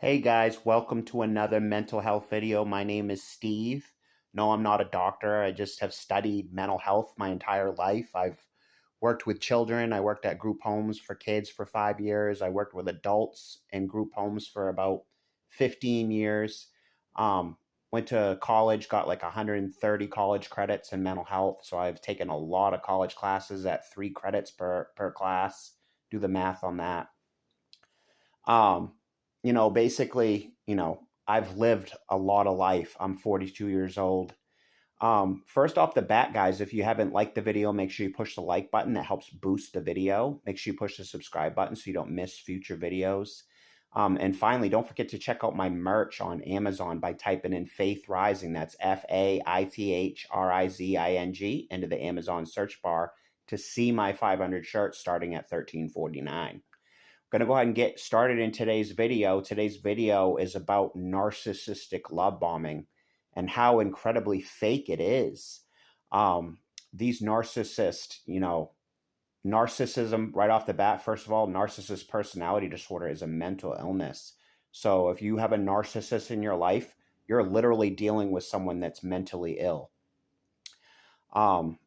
Hey guys, welcome to another mental health video. My name is Steve. No, I'm not a doctor. I just have studied mental health my entire life. I've worked with children. I worked at group homes for kids for 5 years. I worked with adults in group homes for about 15 years. Um, Went to college, got like 130 college credits in mental health. So I've taken a lot of college classes at 3 credits per class. Do the math on that. Um, Basically, I've lived a lot of life. I'm 42 years old. First off the bat, guys, if you haven't liked the video, make sure you push the like button. That helps boost the video. Make sure you push the subscribe button so you don't miss future videos. And finally, don't forget to check out my merch on Amazon by typing in Faith Rising. That's FAITHRIZING into the Amazon search bar to see my 500 shirts starting at $13.49. Going to go ahead and get started in today's video. Today's video is about narcissistic love bombing and how incredibly fake it is. These narcissism right off the bat, first of all, narcissist personality disorder is a mental illness. So if you have a narcissist in your life, you're literally dealing with someone that's mentally ill. And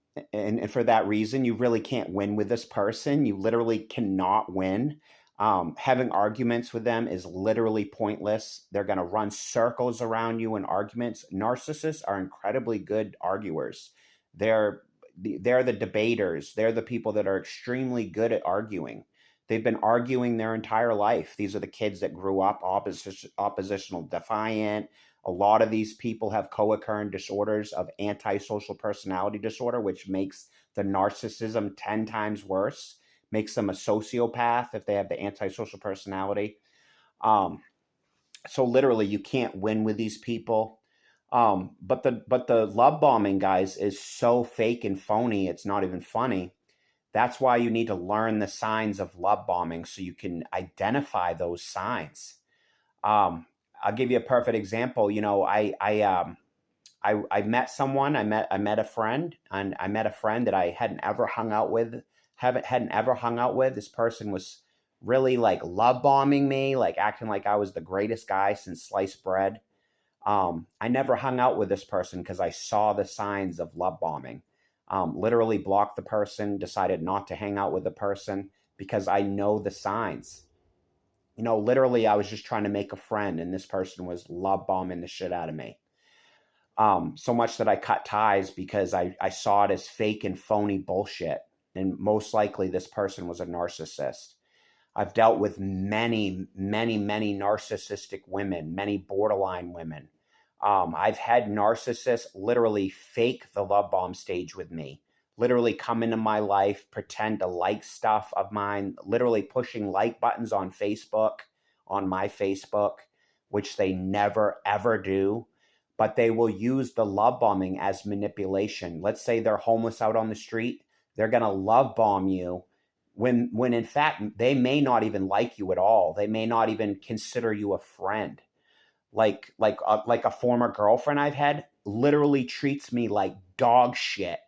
for that reason, you really can't win with this person. You literally cannot win. Having arguments with them is literally pointless. They're going to run circles around you in arguments. Narcissists are incredibly good arguers. They're the debaters. They're the people that are extremely good at arguing. They've been arguing their entire life. These are the kids that grew up oppositional defiant. A lot of these people have co-occurring disorders of antisocial personality disorder, which makes the narcissism 10 times worse, makes them a sociopath if they have the antisocial personality. So literally you can't win with these people. But the love bombing, guys, is so fake and phony, it's not even funny. That's why you need to learn the signs of love bombing so you can identify those signs. I'll give you a perfect example. I met someone. I met a friend, and I met a friend that I hadn't ever hung out with. Hadn't ever hung out with. This person was really like love bombing me, like acting like I was the greatest guy since sliced bread. I never hung out with this person because I saw the signs of love bombing. Literally blocked the person, decided not to hang out with the person because I know the signs. Literally, I was just trying to make a friend, and this person was love bombing the shit out of me. So much that I cut ties because I saw it as fake and phony bullshit. And most likely, this person was a narcissist. I've dealt with many, many, many narcissistic women, many borderline women. I've had narcissists literally fake the love bomb stage with me, literally come into my life, pretend to like stuff of mine, literally pushing like buttons on Facebook, on my Facebook, which they never, ever do. But they will use the love bombing as manipulation. Let's say they're homeless out on the street. They're going to love bomb you when in fact, they may not even like you at all. They may not even consider you a friend. Like a former girlfriend I've had literally treats me like dog shit.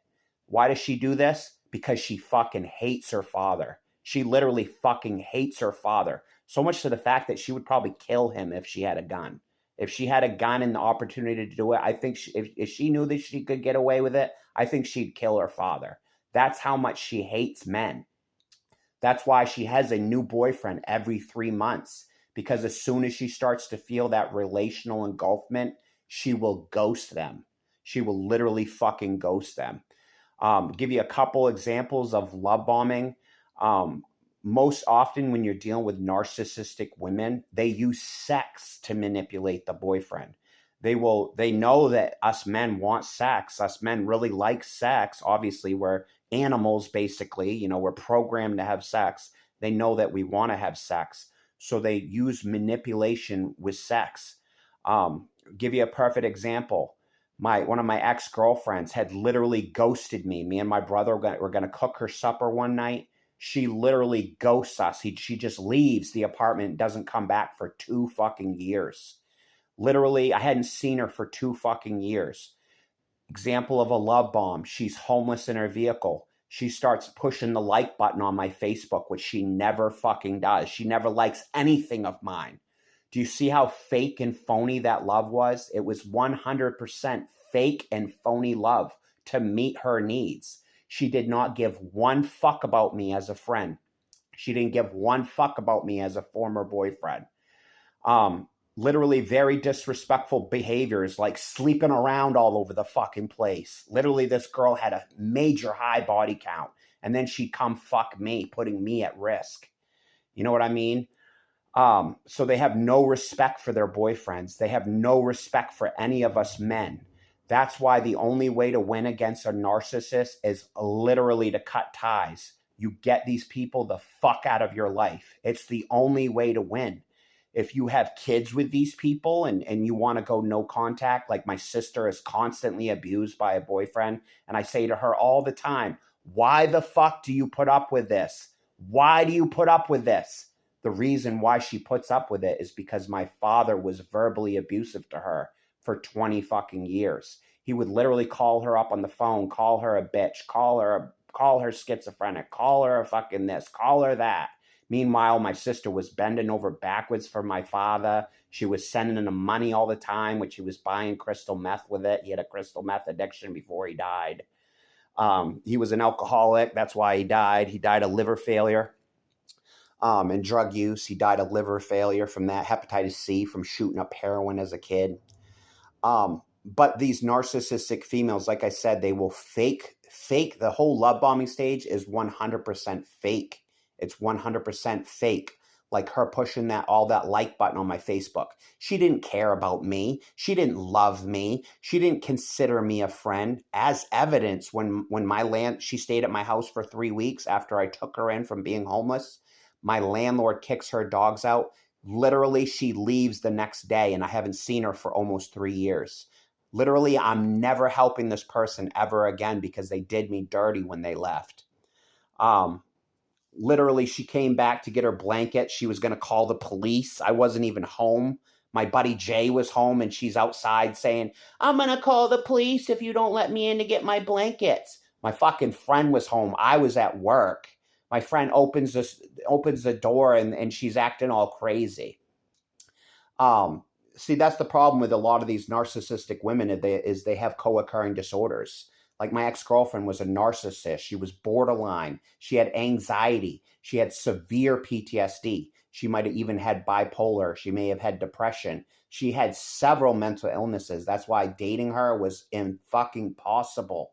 Why does she do this? Because she fucking hates her father. She literally fucking hates her father. So much to the fact that she would probably kill him if she had a gun. If she had a gun and the opportunity to do it, I think if she knew that she could get away with it, I think she'd kill her father. That's how much she hates men. That's why she has a new boyfriend every 3 months. Because as soon as she starts to feel that relational engulfment, she will ghost them. She will literally fucking ghost them. Give you a couple examples of love bombing. Most often when you're dealing with narcissistic women, they use sex to manipulate the boyfriend. They know that us men want sex. Us men really like sex. Obviously, we're animals, basically. We're programmed to have sex. They know that we want to have sex. So they use manipulation with sex. Give you a perfect example. One of my ex-girlfriends had literally ghosted me. Me and my brother were going to cook her supper one night. She literally ghosts us. She just leaves the apartment and doesn't come back for 2 fucking years. Literally, I hadn't seen her for 2 fucking years. Example of a love bomb. She's homeless in her vehicle. She starts pushing the like button on my Facebook, which she never fucking does. She never likes anything of mine. Do you see how fake and phony that love was? It was 100% fake and phony love to meet her needs. She did not give one fuck about me as a friend. She didn't give one fuck about me as a former boyfriend. Literally very disrespectful behaviors, like sleeping around all over the fucking place. Literally, this girl had a major high body count, and then she'd come fuck me, putting me at risk. You know what I mean? So they have no respect for their boyfriends. They have no respect for any of us men. That's why the only way to win against a narcissist is literally to cut ties. You get these people the fuck out of your life. It's the only way to win. If you have kids with these people and you want to go no contact, like my sister is constantly abused by a boyfriend, and I say to her all the time, why the fuck do you put up with this? Why do you put up with this? The reason why she puts up with it is because my father was verbally abusive to her for 20 fucking years. He would literally call her up on the phone, call her a bitch, call her schizophrenic, call her a fucking this, call her that. Meanwhile, my sister was bending over backwards for my father. She was sending him money all the time, which he was buying crystal meth with it. He had a crystal meth addiction before he died. He was an alcoholic. That's why he died. He died of liver failure and drug use. He died of liver failure from that, hepatitis C, from shooting up heroin as a kid. But these narcissistic females, like I said, they will fake. The whole love bombing stage is 100% fake. It's 100% fake. Like her pushing all that like button on my Facebook. She didn't care about me. She didn't love me. She didn't consider me a friend. As evidence, when she stayed at my house for 3 weeks after I took her in from being homeless. My landlord kicks her dogs out. Literally, she leaves the next day, and I haven't seen her for almost 3 years. Literally, I'm never helping this person ever again because they did me dirty when they left. Literally, she came back to get her blanket. She was going to call the police. I wasn't even home. My buddy Jay was home, and she's outside saying, I'm going to call the police if you don't let me in to get my blankets. My fucking friend was home. I was at work. My friend opens the door, and she's acting all crazy. See, that's the problem with a lot of these narcissistic women is they have co-occurring disorders. Like my ex-girlfriend was a narcissist. She was borderline. She had anxiety. She had severe PTSD. She might have even had bipolar. She may have had depression. She had several mental illnesses. That's why dating her was fucking possible.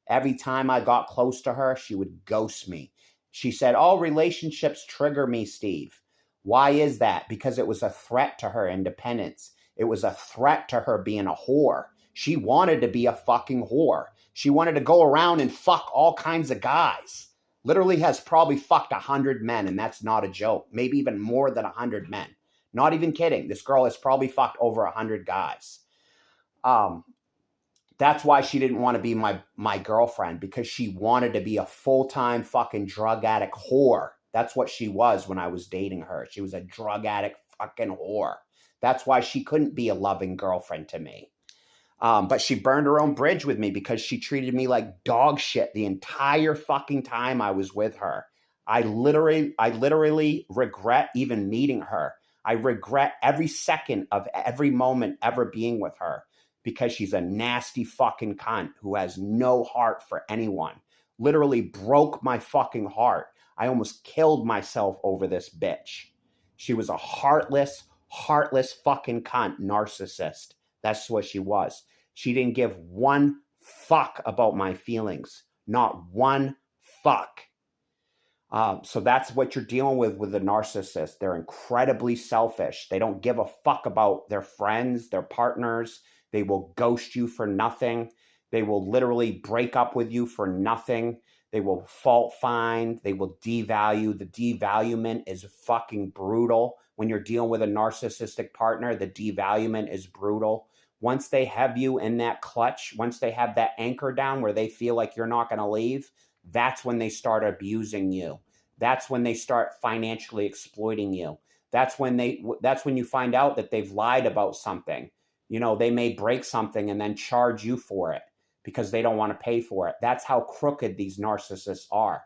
Every time I got close to her, she would ghost me. She said, all relationships trigger me, Steve. Why is that? Because it was a threat to her independence. It was a threat to her being a whore. She wanted to be a fucking whore. She wanted to go around and fuck all kinds of guys. Literally has probably fucked 100 men, and that's not a joke. Maybe even more than 100 men. Not even kidding. This girl has probably fucked over 100 guys. That's why she didn't want to be my girlfriend, because she wanted to be a full-time fucking drug addict whore. That's what she was when I was dating her. She was a drug addict fucking whore. That's why she couldn't be a loving girlfriend to me. But she burned her own bridge with me because she treated me like dog shit the entire fucking time I was with her. I literally regret even meeting her. I regret every second of every moment ever being with her because she's a nasty fucking cunt who has no heart for anyone. Literally broke my fucking heart. I almost killed myself over this bitch. She was a heartless fucking cunt narcissist. That's what she was. She didn't give one fuck about my feelings. Not one fuck. So that's what you're dealing with a narcissist. They're incredibly selfish. They don't give a fuck about their friends, their partners. They will ghost you for nothing. They will literally break up with you for nothing. They will fault find. They will devalue. The devaluement is fucking brutal. When you're dealing with a narcissistic partner, the devaluement is brutal. Once they have you in that clutch, once they have that anchor down where they feel like you're not going to leave, that's when they start abusing you. That's when they start financially exploiting you. That's when you find out that they've lied about something. You know, they may break something and then charge you for it because they don't want to pay for it. That's how crooked these narcissists are.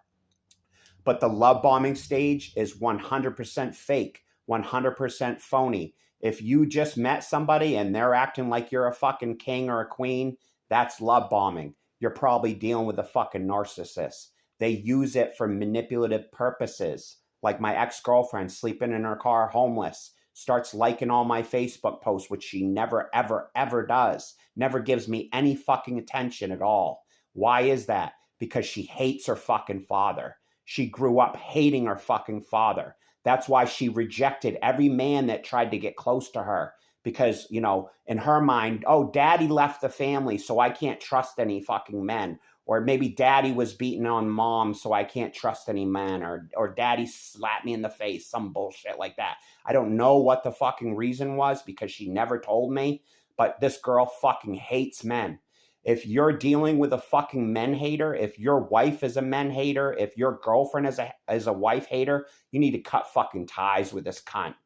But the love bombing stage is 100% fake, 100% phony. If you just met somebody and they're acting like you're a fucking king or a queen, that's love bombing. You're probably dealing with a fucking narcissist. They use it for manipulative purposes. Like my ex-girlfriend sleeping in her car homeless, starts liking all my Facebook posts, which she never, ever, ever does. Never gives me any fucking attention at all. Why is that? Because she hates her fucking father. She grew up hating her fucking father. That's why she rejected every man that tried to get close to her. Because, you know, in her mind, oh, daddy left the family, so I can't trust any fucking men. Or maybe daddy was beating on mom, so I can't trust any men. Or daddy slapped me in the face, some bullshit like that. I don't know what the fucking reason was because she never told me. But this girl fucking hates men. If you're dealing with a fucking men hater, if your wife is a men hater, if your girlfriend is a wife hater, you need to cut fucking ties with this cunt.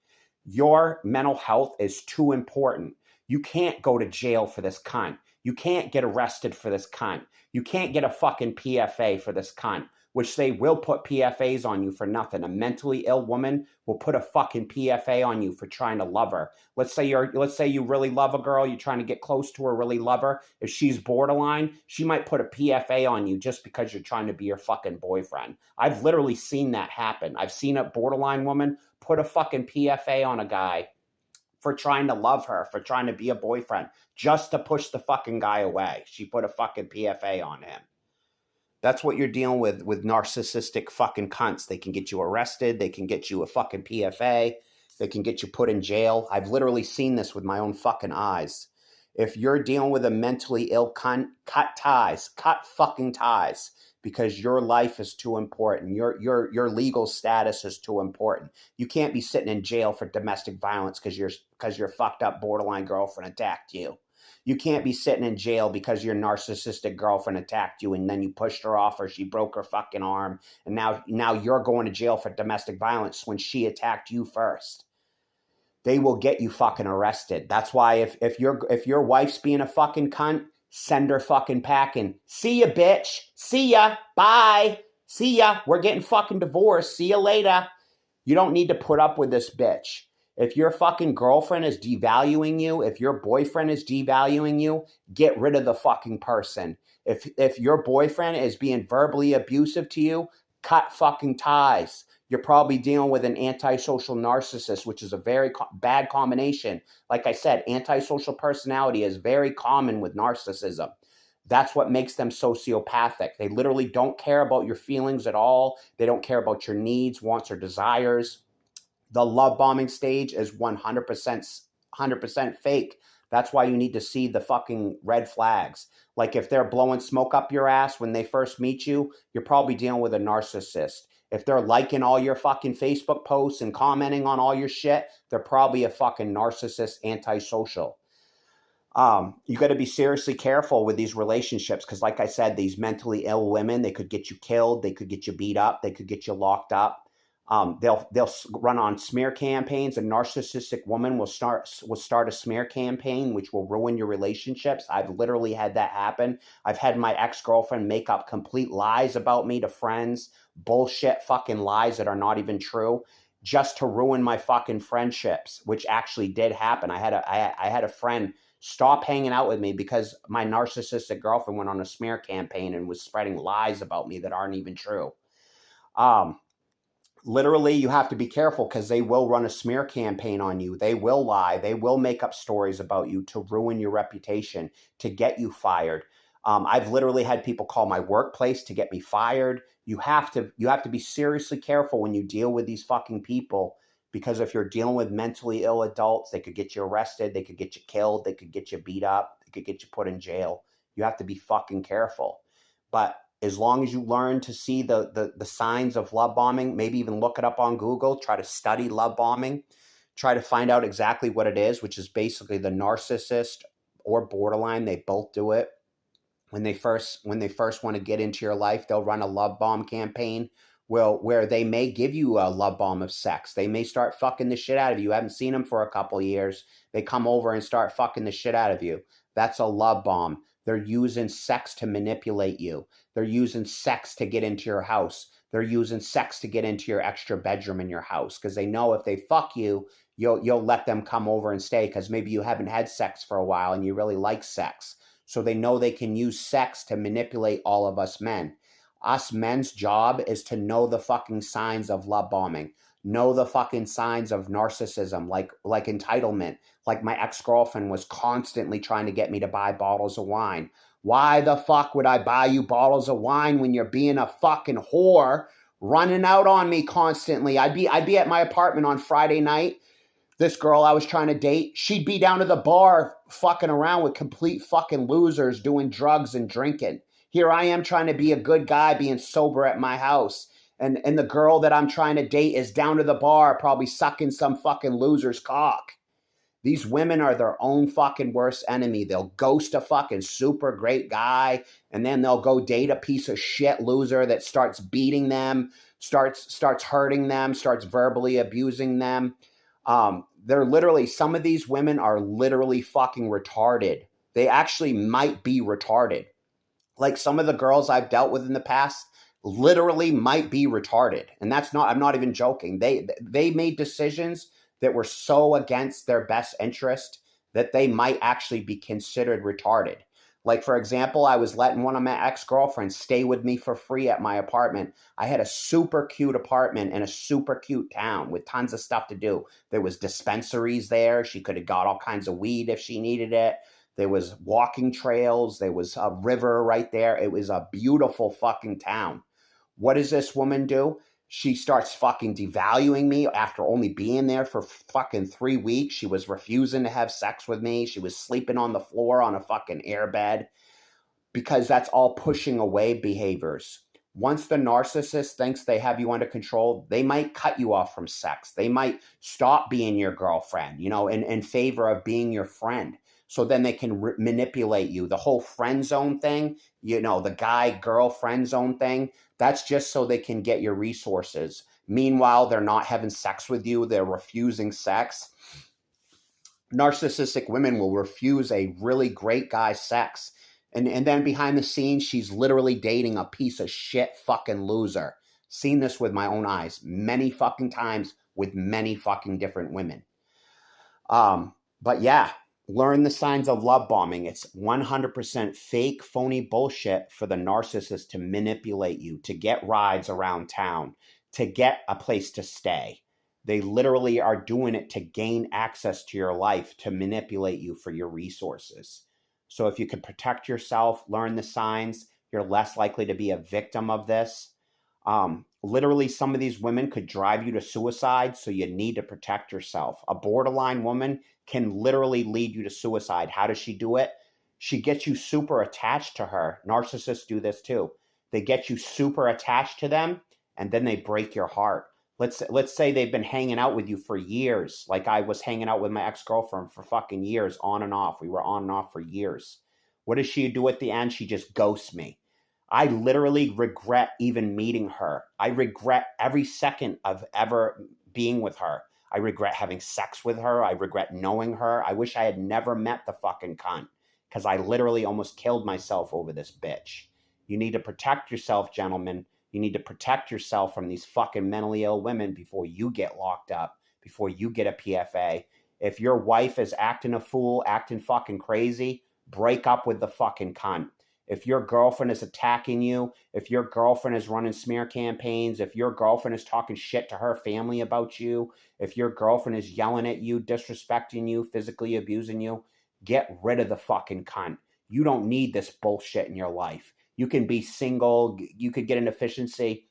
Your mental health is too important. You can't go to jail for this cunt. You can't get arrested for this cunt. You can't get a fucking PFA for this cunt, which they will put PFAs on you for nothing. A mentally ill woman will put a fucking PFA on you for trying to love her. Let's say you really love a girl, you're trying to get close to her, really love her. If she's borderline, she might put a PFA on you just because you're trying to be her fucking boyfriend. I've literally seen that happen. I've seen a borderline woman put a fucking PFA on a guy for trying to love her, for trying to be a boyfriend, just to push the fucking guy away. She put a fucking PFA on him. That's what you're dealing with narcissistic fucking cunts. They can get you arrested. They can get you a fucking PFA. They can get you put in jail. I've literally seen this with my own fucking eyes. If you're dealing with a mentally ill cunt, cut ties. Cut fucking ties. Because your life is too important. Your legal status is too important. You can't be sitting in jail for domestic violence because your fucked up borderline girlfriend attacked you. You can't be sitting in jail because your narcissistic girlfriend attacked you and then you pushed her off or she broke her fucking arm and now you're going to jail for domestic violence when she attacked you first. They will get you fucking arrested. That's why if your wife's being a fucking cunt, send her fucking packing. See ya, bitch. See ya. Bye. See ya. We're getting fucking divorced. See ya later. You don't need to put up with this bitch. If your fucking girlfriend is devaluing you, if your boyfriend is devaluing you, get rid of the fucking person. If your boyfriend is being verbally abusive to you, cut fucking ties. You're probably dealing with an antisocial narcissist, which is a very bad combination. Like I said, antisocial personality is very common with narcissism. That's what makes them sociopathic. They literally don't care about your feelings at all. They don't care about your needs, wants, or desires. The love bombing stage is 100% fake. That's why you need to see the fucking red flags. Like if they're blowing smoke up your ass when they first meet you, you're probably dealing with a narcissist. If they're liking all your fucking Facebook posts and commenting on all your shit, they're probably a fucking narcissist, antisocial. You got to be seriously careful with these relationships because, like I said, these mentally ill women, they could get you killed, they could get you beat up, they could get you locked up. They'll run on smear campaigns. A narcissistic woman will start a smear campaign, which will ruin your relationships. I've literally had that happen. I've had my ex-girlfriend make up complete lies about me to friends, bullshit fucking lies that are not even true, just to ruin my fucking friendships, which actually did happen. I had a friend stop hanging out with me because my narcissistic girlfriend went on a smear campaign and was spreading lies about me that aren't even true. Literally, you have to be careful because they will run a smear campaign on you. They will lie. They will make up stories about you to ruin your reputation, to get you fired. I've literally had people call my workplace to get me fired. You have to be seriously careful when you deal with these fucking people because if you're dealing with mentally ill adults, they could get you arrested, they could get you killed, they could get you beat up, they could get you put in jail. You have to be fucking careful. But as long as you learn to see the signs of love bombing, maybe even look it up on Google, try to study love bombing, try to find out exactly what it is, which is basically the narcissist or borderline. They both do it. When they first want to get into your life, they'll run a love bomb campaign where they may give you a love bomb of sex. They may start fucking the shit out of you. You haven't seen them for a couple of years. They come over and start fucking the shit out of you. That's a love bomb. They're using sex to manipulate you. They're using sex to get into your house. They're using sex to get into your extra bedroom in your house because they know if they fuck you, you'll let them come over and stay because maybe you haven't had sex for a while and you really like sex. So they know they can use sex to manipulate all of us men. Us men's job is to know the fucking signs of love bombing, know the fucking signs of narcissism, like entitlement. Like my ex-girlfriend was constantly trying to get me to buy bottles of wine. Why the fuck would I buy you bottles of wine when you're being a fucking whore, running out on me constantly? I'd be at my apartment on Friday night. This girl I was trying to date, she'd be down to the bar fucking around with complete fucking losers doing drugs and drinking. Here I am trying to be a good guy, being sober at my house. And the girl that I'm trying to date is down to the bar, probably sucking some fucking loser's cock. These women are their own fucking worst enemy. They'll ghost a fucking super great guy, and then they'll go date a piece of shit loser that starts beating them, starts hurting them, starts verbally abusing them. They're literally, some of these women are literally fucking retarded. They actually might be retarded. Like some of the girls I've dealt with in the past literally might be retarded. And that's not, I'm not even joking. They made decisions that were so against their best interest that they might actually be considered retarded. Like, for example, I was letting one of my ex-girlfriends stay with me for free at my apartment. I had a super cute apartment in a super cute town with tons of stuff to do. There was dispensaries there. She could have got all kinds of weed if she needed it. There was walking trails. There was a river right there. It was a beautiful fucking town. What does this woman do? She starts fucking devaluing me after only being there for fucking 3 weeks. She was refusing to have sex with me. She was sleeping on the floor on a fucking airbed, because that's all pushing away behaviors. Once the narcissist thinks they have you under control, they might cut you off from sex. They might stop being your girlfriend, in favor of being your friend. So then they can manipulate you. The whole friend zone thing, the guy-girl friend zone thing, that's just so they can get your resources. Meanwhile, they're not having sex with you. They're refusing sex. Narcissistic women will refuse a really great guy's sex. And then behind the scenes, she's literally dating a piece of shit fucking loser. Seen this with my own eyes many fucking times with many fucking different women. But yeah, learn the signs of love bombing. It's 100% fake, phony bullshit for the narcissist to manipulate you, to get rides around town, to get a place to stay. They literally are doing it to gain access to your life, to manipulate you for your resources. So if you can protect yourself, learn the signs, you're less likely to be a victim of this. Literally, some of these women could drive you to suicide, so you need to protect yourself. A borderline woman can literally lead you to suicide. How does she do it? She gets you super attached to her. Narcissists do this too. They get you super attached to them, and then they break your heart. Let's say they've been hanging out with you for years. Like I was hanging out with my ex-girlfriend for fucking years, on and off. We were on and off for years. What does she do at the end? She just ghosts me. I literally regret even meeting her. I regret every second of ever being with her. I regret having sex with her. I regret knowing her. I wish I had never met the fucking cunt, because I literally almost killed myself over this bitch. You need to protect yourself, gentlemen. You need to protect yourself from these fucking mentally ill women before you get locked up, before you get a PFA. If your wife is acting a fool, acting fucking crazy, break up with the fucking cunt. If your girlfriend is attacking you, if your girlfriend is running smear campaigns, if your girlfriend is talking shit to her family about you, if your girlfriend is yelling at you, disrespecting you, physically abusing you, get rid of the fucking cunt. You don't need this bullshit in your life. You can be single. You could get an efficiency.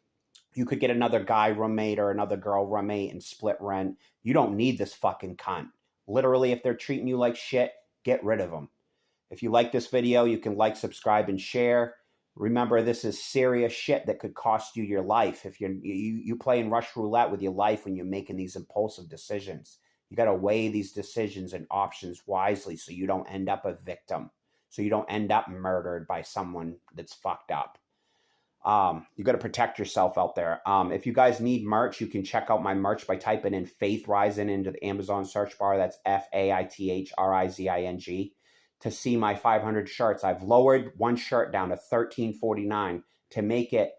You could get another guy roommate or another girl roommate and split rent. You don't need this fucking cunt. Literally, if they're treating you like shit, get rid of them. If you like this video, you can like, subscribe, and share. Remember, this is serious shit that could cost you your life. If you playing rush roulette with your life when you're making these impulsive decisions. You got to weigh these decisions and options wisely so you don't end up a victim, so you don't end up murdered by someone that's fucked up. You got to protect yourself out there. If you guys need merch, you can check out my merch by typing in Faith Rising into the Amazon search bar. That's FAITHRIZING. To see my 500 shirts. I've lowered one shirt down to $13.49 to make it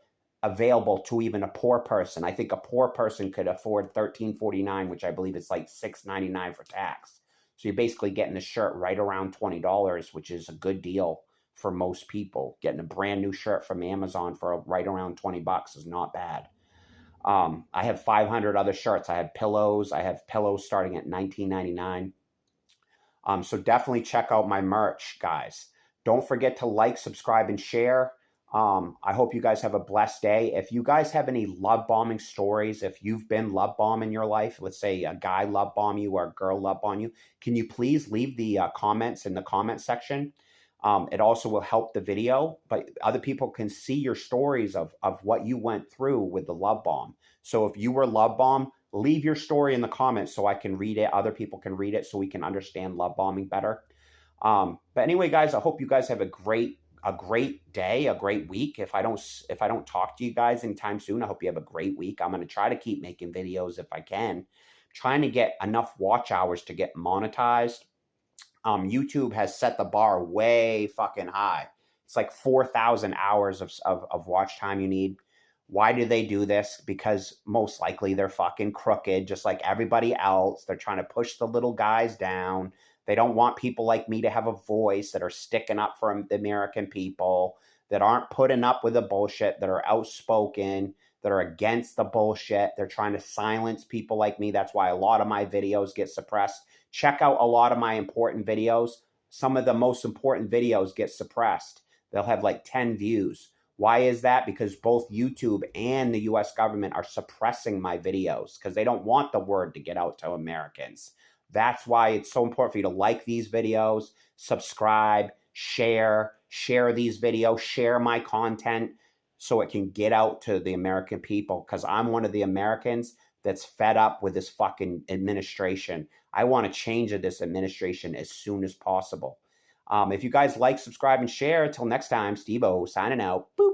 available to even a poor person. I think a poor person could afford $13.49, which I believe is like $6.99 for tax. So you're basically getting a shirt right around $20, which is a good deal for most people. Getting a brand new shirt from Amazon for right around $20 is not bad. I have 500 other shirts. I have pillows. I have pillows starting at $19.99. So definitely check out my merch, guys. Don't forget to like, subscribe, and share. I hope you guys have a blessed day. If you guys have any love bombing stories, if you've been love bombed in your life, let's say a guy love bomb you or a girl love bomb you, can you please leave the comments in the comment section? It also will help the video, but other people can see your stories of what you went through with the love bomb. So if you were love bombed, leave your story in the comments so I can read it. Other people can read it so we can understand love bombing better. But anyway, guys, I hope you guys have a great day, a great week. If I don't talk to you guys anytime soon, I hope you have a great week. I'm going to try to keep making videos if I can. Trying to get enough watch hours to get monetized. YouTube has set the bar way fucking high. It's like 4,000 hours of watch time you need. Why do they do this? Because most likely they're fucking crooked, just like everybody else. They're trying to push the little guys down. They don't want people like me to have a voice, that are sticking up for the American people, that aren't putting up with the bullshit, that are outspoken, that are against the bullshit. They're trying to silence people like me. That's why a lot of my videos get suppressed. Check out a lot of my important videos. Some of the most important videos get suppressed. They'll have like 10 views. Why is that? Because both YouTube and the US government are suppressing my videos because they don't want the word to get out to Americans. That's why it's so important for you to like these videos, subscribe, share these videos, share my content so it can get out to the American people, because I'm one of the Americans that's fed up with this fucking administration. I want to change this administration as soon as possible. If you guys like, subscribe, and share, until next time, Steve-O signing out. Boop.